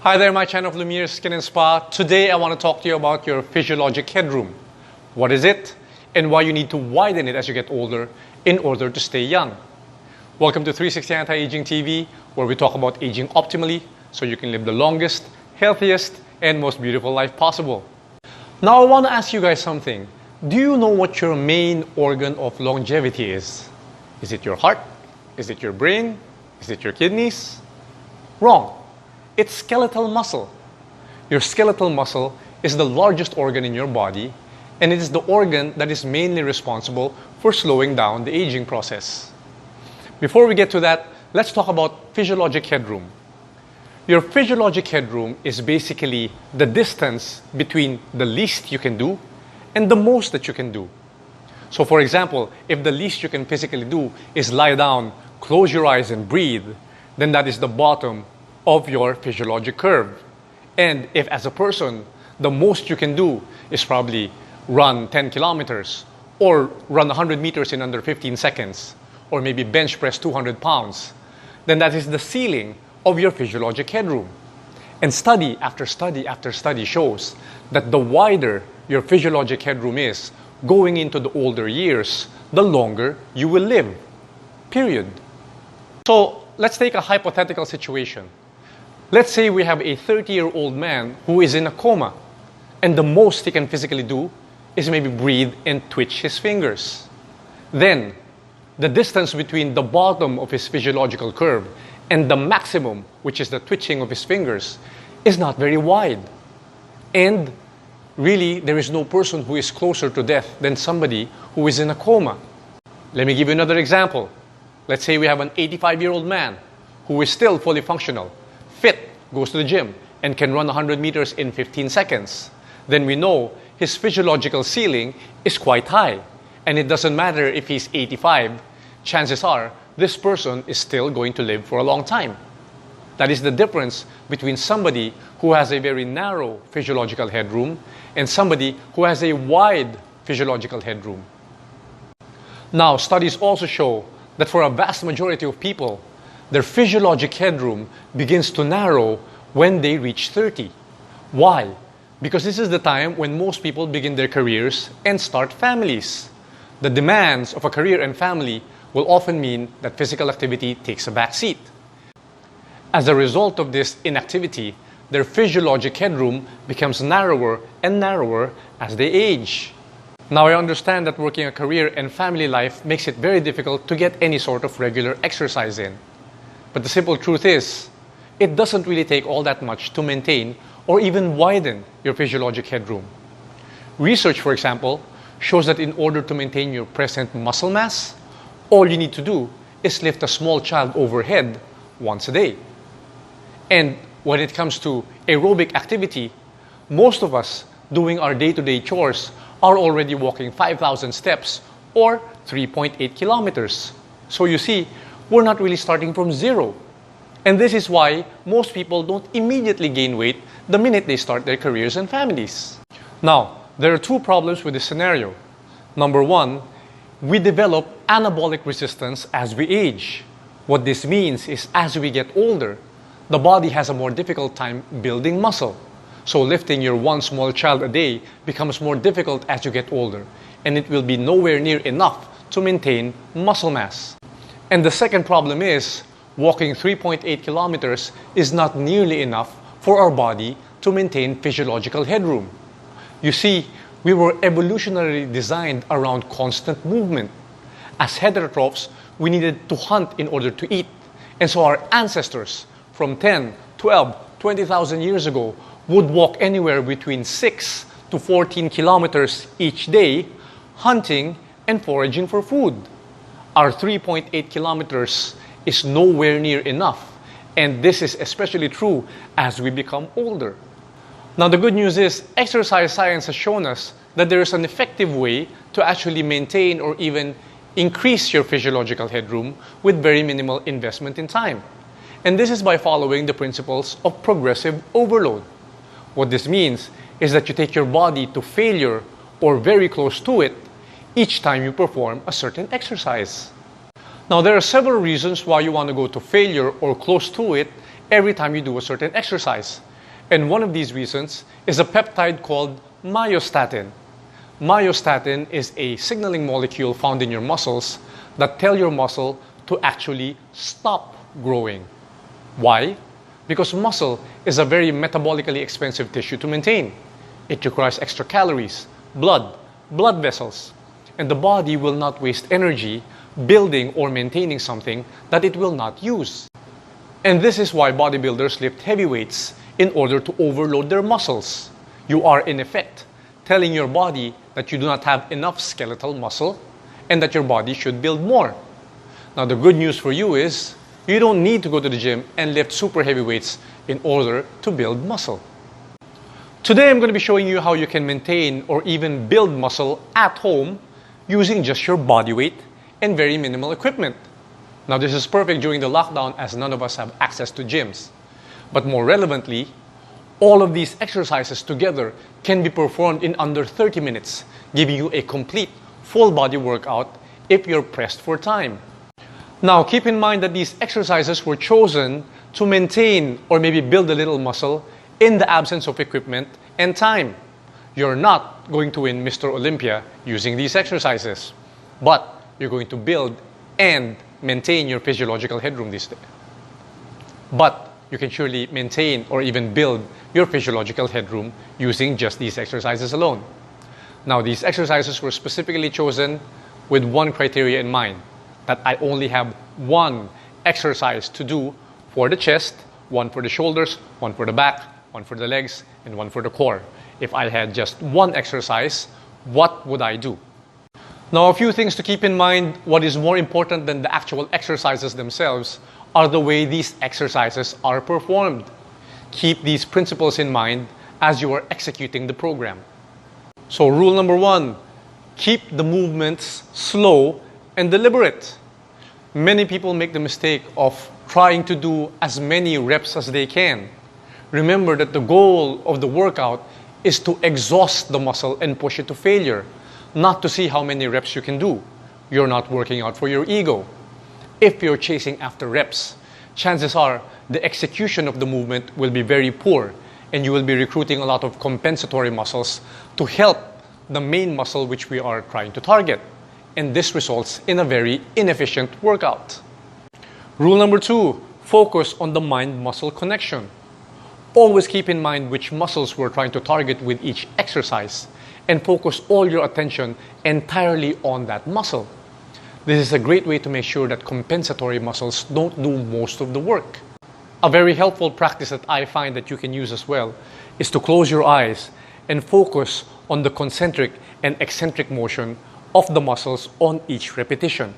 Hi there, my channel of Lumiere's Skin and Spa. Today I want to talk to you about your physiologic headroom. What is it and why you need to widen it as you get older in order to stay young. Welcome to 360 Anti-Aging TV, where we talk about aging optimally so you can live the longest, healthiest, and most beautiful life possible. Now I want to ask you guys something. Do you know what your main organ of longevity is? Is it your heart? Is it your brain? Is it your kidneys? Wrong. It's skeletal muscle. Your skeletal muscle is the largest organ in your body, and it is the organ that is mainly responsible for slowing down the aging process. Before we get to that, let's talk about physiologic headroom. Your physiologic headroom is basically the distance between the least you can do and the most that you can do. So for example, if the least you can physically do is lie down, close your eyes and breathe, then that is the bottom of your physiologic curve. And if as a person, the most you can do is probably run 10 kilometers or run 100 meters in under 15 seconds, or maybe bench press 200 pounds, then that is the ceiling of your physiologic headroom. And study after study after study shows that the wider your physiologic headroom is going into the older years, the longer you will live. Period. So let's take a hypothetical situation. Let's say we have a 30-year-old man who is in a coma, and the most he can physically do is maybe breathe and twitch his fingers. Then, the distance between the bottom of his physiological curve and the maximum, which is the twitching of his fingers, is not very wide. And really, there is no person who is closer to death than somebody who is in a coma. Let me give you another example. Let's say we have an 85-year-old man who is still fully functional, fit, goes to the gym, and can run 100 meters in 15 seconds. Then we know his physiological ceiling is quite high. And it doesn't matter if he's 85, chances are this person is still going to live for a long time. That is the difference between somebody who has a very narrow physiological headroom and somebody who has a wide physiological headroom. Now, studies also show that for a vast majority of people, their physiologic headroom begins to narrow when they reach 30. Why? Because this is the time when most people begin their careers and start families. The demands of a career and family will often mean that physical activity takes a back seat. As a result of this inactivity, their physiologic headroom becomes narrower and narrower as they age. Now I understand that working a career and family life makes it very difficult to get any sort of regular exercise in. But the simple truth is, it doesn't really take all that much to maintain or even widen your physiologic headroom. Research, for example, shows that in order to maintain your present muscle mass, all you need to do is lift a small child overhead once a day. And when it comes to aerobic activity, most of us doing our day-to-day chores are already walking 5,000 steps or 3.8 kilometers. So you see, we're not really starting from zero. And this is why most people don't immediately gain weight the minute they start their careers and families. Now, there are two problems with this scenario. Number one, we develop anabolic resistance as we age. What this means is as we get older, the body has a more difficult time building muscle. So lifting your one small child a day becomes more difficult as you get older, and it will be nowhere near enough to maintain muscle mass. And the second problem is, walking 3.8 kilometers is not nearly enough for our body to maintain physiological headroom. You see, we were evolutionarily designed around constant movement. As heterotrophs, we needed to hunt in order to eat. And so our ancestors from 10, 12, 20,000 years ago would walk anywhere between 6 to 14 kilometers each day, hunting and foraging for food. Our 3.8 kilometers is nowhere near enough, and this is especially true as we become older. Now the good news is, exercise science has shown us that there is an effective way to actually maintain or even increase your physiological headroom with very minimal investment in time. And this is by following the principles of progressive overload. What this means is that you take your body to failure or very close to it each time you perform a certain exercise. Now, there are several reasons why you want to go to failure or close to it every time you do a certain exercise. And one of these reasons is a peptide called myostatin. Myostatin is a signaling molecule found in your muscles that tell your muscle to actually stop growing. Why? Because muscle is a very metabolically expensive tissue to maintain. It requires extra calories, blood vessels, and the body will not waste energy building or maintaining something that it will not use. And this is why bodybuilders lift heavy weights in order to overload their muscles. You are in effect telling your body that you do not have enough skeletal muscle and that your body should build more. Now the good news for you is you don't need to go to the gym and lift super heavy weights in order to build muscle. Today I'm going to be showing you how you can maintain or even build muscle at home using just your body weight and very minimal equipment. Now this is perfect during the lockdown as none of us have access to gyms. But more relevantly, all of these exercises together can be performed in under 30 minutes, giving you a complete full body workout if you're pressed for time. Now keep in mind that these exercises were chosen to maintain or maybe build a little muscle in the absence of equipment and time. You're not going to win Mr. Olympia using these exercises, but you're going to build and maintain your physiological headroom this day. But you can surely maintain or even build your physiological headroom using just these exercises alone. Now these exercises were specifically chosen with one criteria in mind, that I only have one exercise to do for the chest, one for the shoulders, one for the back, one for the legs, and one for the core. If I had just one exercise, what would I do? Now, a few things to keep in mind. What is more important than the actual exercises themselves are the way these exercises are performed. Keep these principles in mind as you are executing the program. So rule number one, keep the movements slow and deliberate. Many people make the mistake of trying to do as many reps as they can. Remember that the goal of the workout is to exhaust the muscle and push it to failure, not to see how many reps you can do. You're not working out for your ego. If you're chasing after reps, chances are the execution of the movement will be very poor and you will be recruiting a lot of compensatory muscles to help the main muscle which we are trying to target. And this results in a very inefficient workout. Rule number two, focus on the mind-muscle connection. Always keep in mind which muscles we're trying to target with each exercise and focus all your attention entirely on that muscle. This is a great way to make sure that compensatory muscles don't do most of the work. A very helpful practice that I find that you can use as well is to close your eyes and focus on the concentric and eccentric motion of the muscles on each repetition.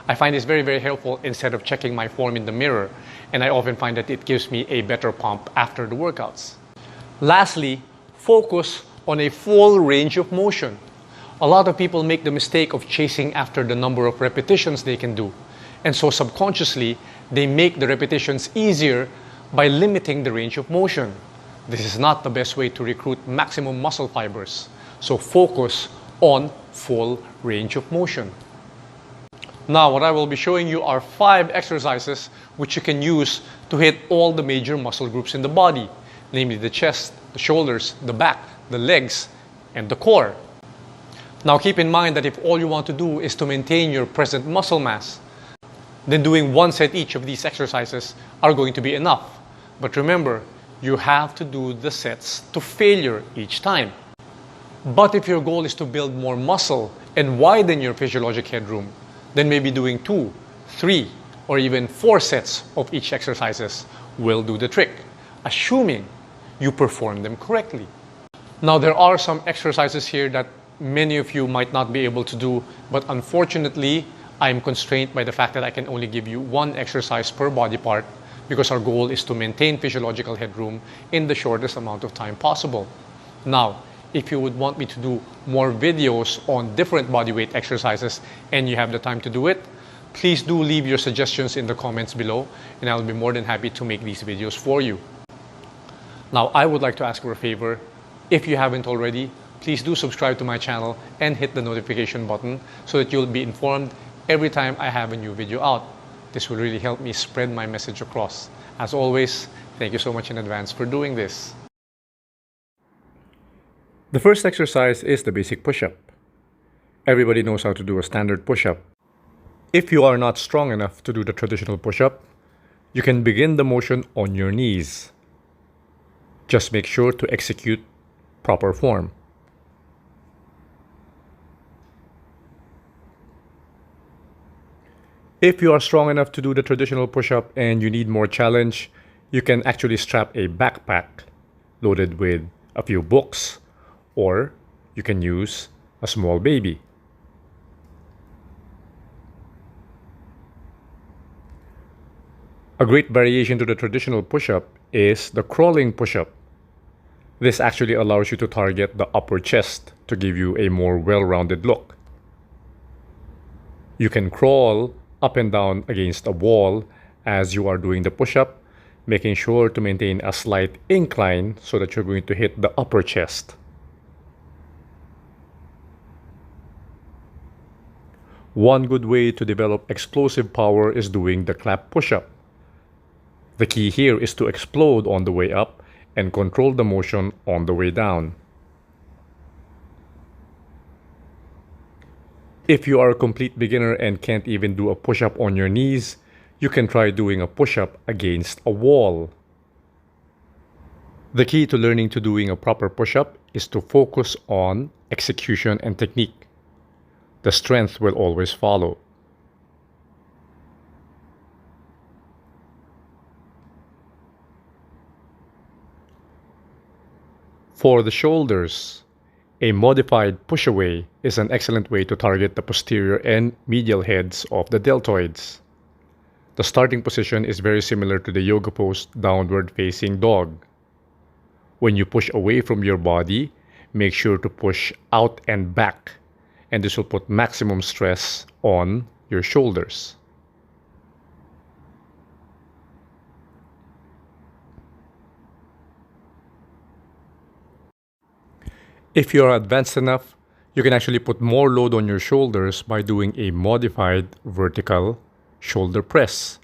I find this very, very helpful instead of checking my form in the mirror, and I often find that it gives me a better pump after the workouts. Lastly, focus on a full range of motion. A lot of people make the mistake of chasing after the number of repetitions they can do, and so subconsciously they make the repetitions easier by limiting the range of motion. This is not the best way to recruit maximum muscle fibers, so focus on full range of motion. Now what I will be showing you are 5 exercises which you can use to hit all the major muscle groups in the body, namely the chest, the shoulders, the back, the legs, and the core. Now keep in mind that if all you want to do is to maintain your present muscle mass, then doing 1 set each of these exercises are going to be enough. But remember, you have to do the sets to failure each time. But if your goal is to build more muscle and widen your physiologic headroom, then maybe doing 2, 3, or even 4 sets of each exercises will do the trick, assuming you perform them correctly. Now there are some exercises here that many of you might not be able to do, but unfortunately, I'm constrained by the fact that I can only give you 1 exercise per body part because our goal is to maintain physiological headroom in the shortest amount of time possible. Now, if you would want me to do more videos on different bodyweight exercises and you have the time to do it, please do leave your suggestions in the comments below and I'll be more than happy to make these videos for you. Now, I would like to ask for a favor. If you haven't already, please do subscribe to my channel and hit the notification button so that you'll be informed every time I have a new video out. This will really help me spread my message across As always, thank you so much in advance for doing this. The first exercise is the basic push-up. Everybody knows how to do a standard push-up. If you are not strong enough to do the traditional push-up, you can begin the motion on your knees. Just make sure to execute proper form. If you are strong enough to do the traditional push-up and you need more challenge, you can actually strap a backpack loaded with a few books, or you can use a small baby. A great variation to the traditional push-up is the crawling push-up. This actually allows you to target the upper chest to give you a more well-rounded look. You can crawl up and down against a wall as you are doing the push-up, making sure to maintain a slight incline so that you're going to hit the upper chest. One good way to develop explosive power is doing the clap push-up. The key here is to explode on the way up and control the motion on the way down. If you are a complete beginner and can't even do a push-up on your knees, you can try doing a push-up against a wall. The key to learning to doing a proper push-up is to focus on execution and technique. The strength will always follow. For the shoulders, a modified push-away is an excellent way to target the posterior and medial heads of the deltoids. The starting position is very similar to the yoga pose downward facing dog. When you push away from your body, make sure to push out and back, and this will put maximum stress on your shoulders. If you are advanced enough, you can actually put more load on your shoulders by doing a modified vertical shoulder press.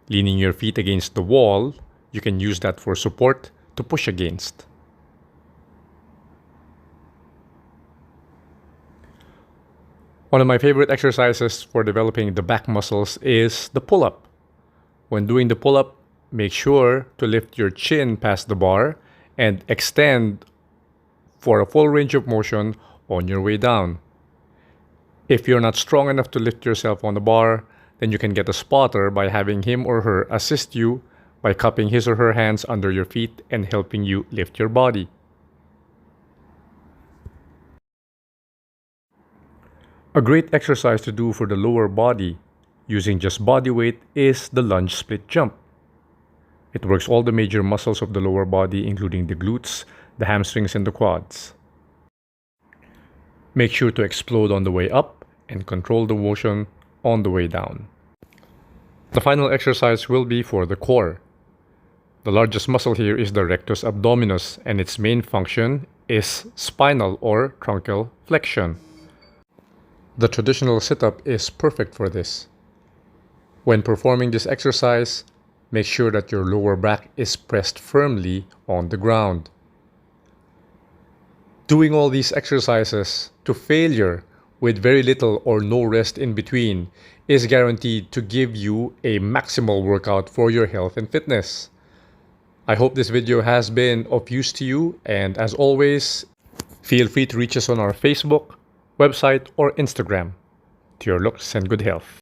Leaning your feet against the wall, you can use that for support to push against. One of my favorite exercises for developing the back muscles is the pull-up. When doing the pull-up, make sure to lift your chin past the bar and extend for a full range of motion on your way down. If you're not strong enough to lift yourself on the bar, then you can get a spotter by having him or her assist you by cupping his or her hands under your feet and helping you lift your body. A great exercise to do for the lower body using just body weight is the lunge split jump. It works all the major muscles of the lower body, including the glutes, the hamstrings, and the quads. Make sure to explode on the way up and control the motion on the way down. The final exercise will be for the core. The largest muscle here is the rectus abdominis, and its main function is spinal or truncal flexion. The traditional sit-up is perfect for this. When performing this exercise, make sure that your lower back is pressed firmly on the ground. Doing all these exercises to failure with very little or no rest in between is guaranteed to give you a maximal workout for your health and fitness. I hope this video has been of use to you, and as always, feel free to reach us on our Facebook, website, or Instagram. To your looks and good health.